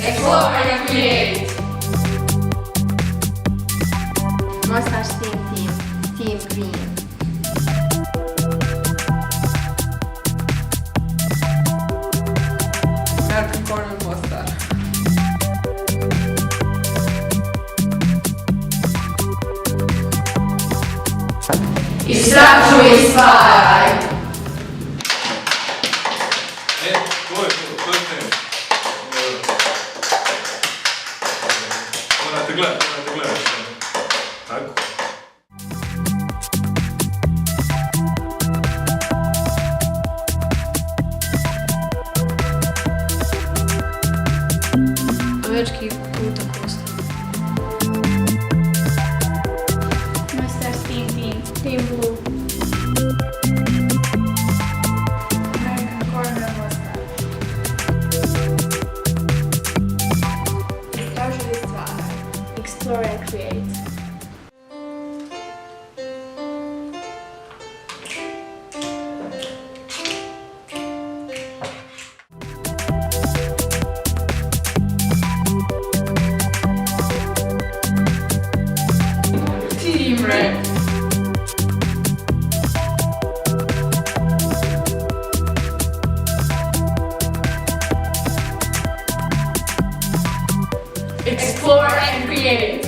Explore and create. Mustache Theme Team, Team Green. American Corner Mostar. Istražuj i stvaraj. To je tema. Morate gledati. Tako. Američki puta postoji. Mustache Theme Team, Team Blue. American Corner Mostar. Istražuj i stvaraj. Explore and create. Team Red. Explore and create.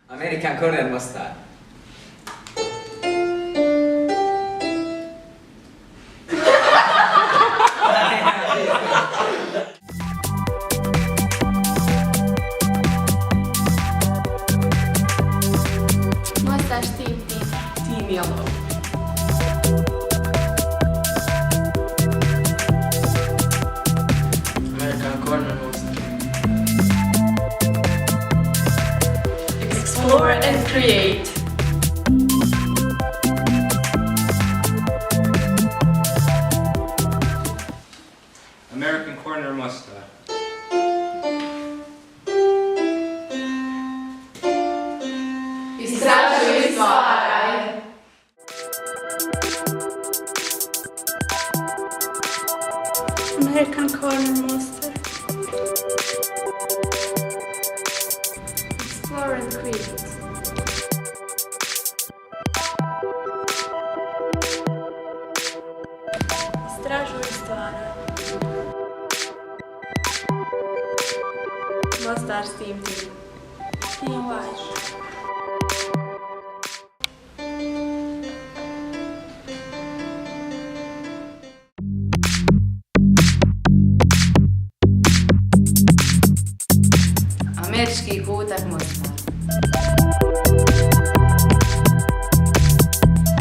American Corner Mostar. Mustache Theme Team, Team Yellow. American Corner Mostar. Explore and create. American Corner Mostar. Istražuj i stvaraj. American Corner Monster. Explore and create. Istražuj i stvaraj. Mostar Team Team. Team White. Američki kutak Mostar.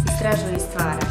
Istražuj i stvaraj.